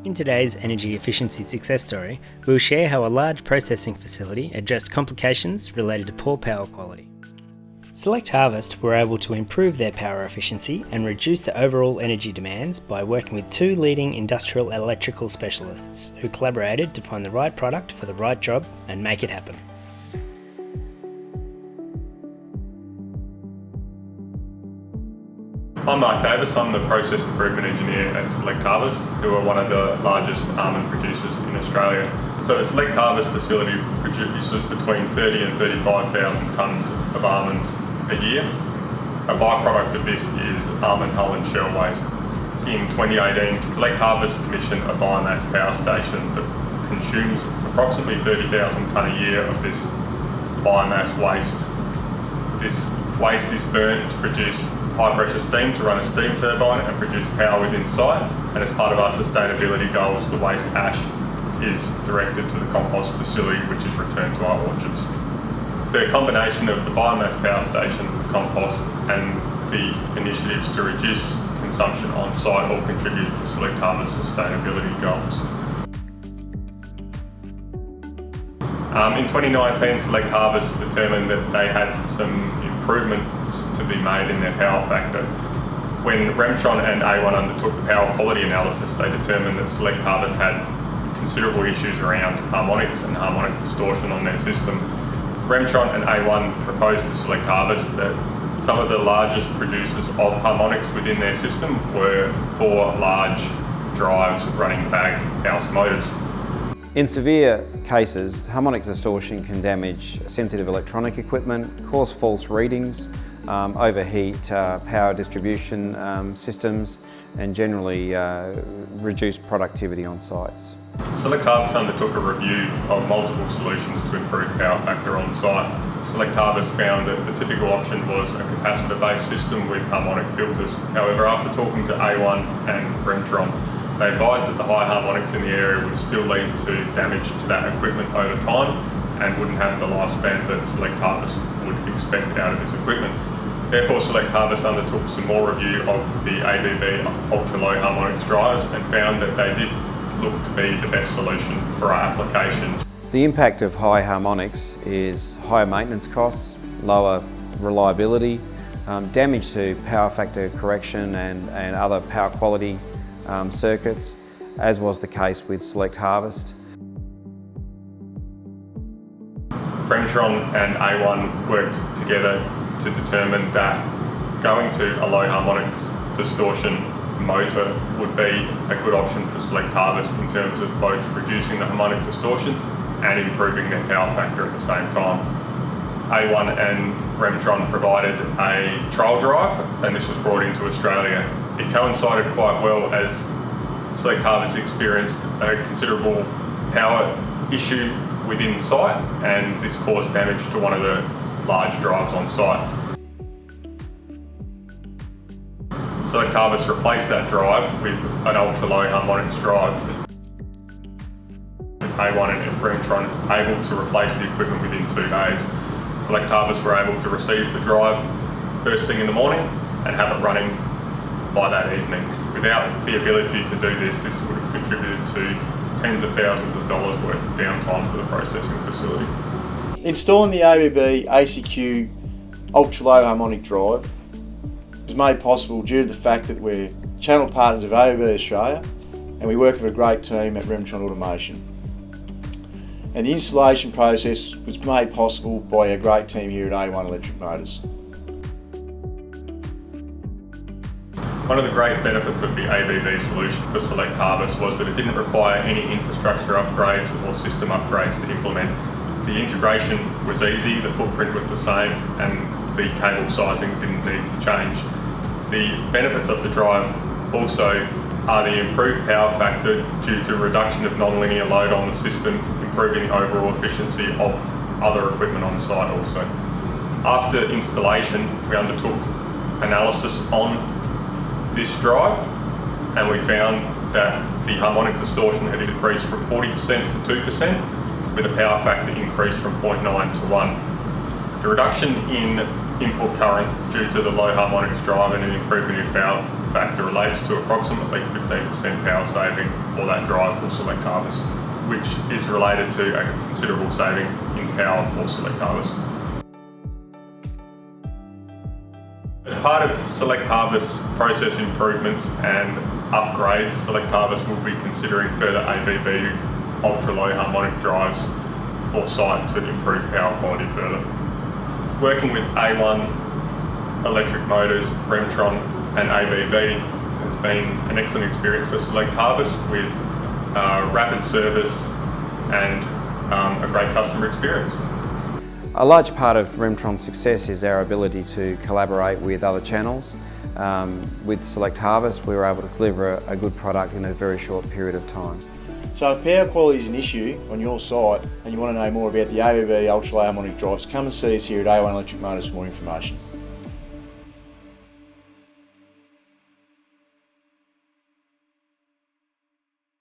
In today's energy efficiency success story, we will share how a large processing facility addressed complications related to poor power quality. Select Harvest were able to improve their power efficiency and reduce the overall energy demands by working with two leading industrial electrical specialists who collaborated to find the right product for the right job and make it happen. I'm Mark Davis. I'm the Process Improvement Engineer at Select Harvest, who are one of the largest almond producers in Australia. So the Select Harvest facility produces between 30 and 35,000 tonnes of almonds a year. A byproduct of this is almond hull and shell waste. In 2018, Select Harvest commissioned a biomass power station that consumes approximately 30,000 tonne a year of this biomass waste. This waste is burnt to produce high pressure steam to run a steam turbine and produce power within site, and as part of our sustainability goals, the waste ash is directed to the compost facility, which is returned to our orchards. The combination of the biomass power station, the compost and the initiatives to reduce consumption on site all contribute to Select Harvest's sustainability goals. In 2019, Select Harvest determined that they had some improvements to be made in their power factor. When Remtron and A1 undertook the power quality analysis, they determined that Select Harvest had considerable issues around harmonics and harmonic distortion on their system. Remtron and A1 proposed to Select Harvest that some of the largest producers of harmonics within their system were 4 large drives running bag house motors. In severe cases, harmonic distortion can damage sensitive electronic equipment, cause false readings, overheat power distribution systems, and generally reduce productivity on sites. Select Harvest undertook a review of multiple solutions to improve power factor on site. Select Harvest found that the typical option was a capacitor-based system with harmonic filters. However, after talking to A1 and Remtron, they advised that the high harmonics in the area would still lead to damage to that equipment over time and wouldn't have the lifespan that Select Harvest would expect out of this equipment. Therefore, Select Harvest undertook some more review of the ABB ultra-low harmonics drives and found that they did look to be the best solution for our application. The impact of high harmonics is higher maintenance costs, lower reliability, damage to power factor correction and other power quality circuits, as was the case with Select Harvest. Remtron and A1 worked together to determine that going to a low harmonics distortion motor would be a good option for Select Harvest in terms of both reducing the harmonic distortion and improving their power factor at the same time. A1 and Remtron provided a trial drive, and this was brought into Australia. It coincided quite well as Select Harvest experienced a considerable power issue within site, and this caused damage to one of the large drives on site. Select Harvest replaced that drive with an ultra-low harmonics drive. A1 and Remtron able to replace the equipment within 2 days. Select Harvest were able to receive the drive first thing in the morning and have it running by that evening. Without the ability to do this, this would have contributed to tens of thousands of dollars worth of downtime for the processing facility. Installing the ABB ACQ ultra-low harmonic drive was made possible due to the fact that we're channel partners of ABB Australia and we work with a great team at Remtron Automation. And the installation process was made possible by a great team here at A1 Electric Motors. One of the great benefits of the ABB solution for Select Harvest was that it didn't require any infrastructure upgrades or system upgrades to implement. The integration was easy, the footprint was the same, and the cable sizing didn't need to change. The benefits of the drive also are the improved power factor due to reduction of non-linear load on the system, improving the overall efficiency of other equipment on site also. After installation, we undertook analysis on this drive, and we found that the harmonic distortion had decreased from 40% to 2%, with a power factor increase from 0.9 to 1. The reduction in input current due to the low harmonics drive and an improvement in power factor relates to approximately 15% power saving for that drive for Select Harvest, which is related to a considerable saving in power for Select Harvest. As part of Select Harvest's process improvements and upgrades, Select Harvest will be considering further ABB ultra-low harmonic drives for site to improve power quality further. Working with A1 Electric Motors, Remtron and ABB has been an excellent experience for Select Harvest with rapid service and a great customer experience. A large part of Remtron's success is our ability to collaborate with other channels. With Select Harvest, we were able to deliver a good product in a very short period of time. So if power quality is an issue on your site and you want to know more about the ABB ultra-low harmonic drives, come and see us here at A1 Electric Motors for more information.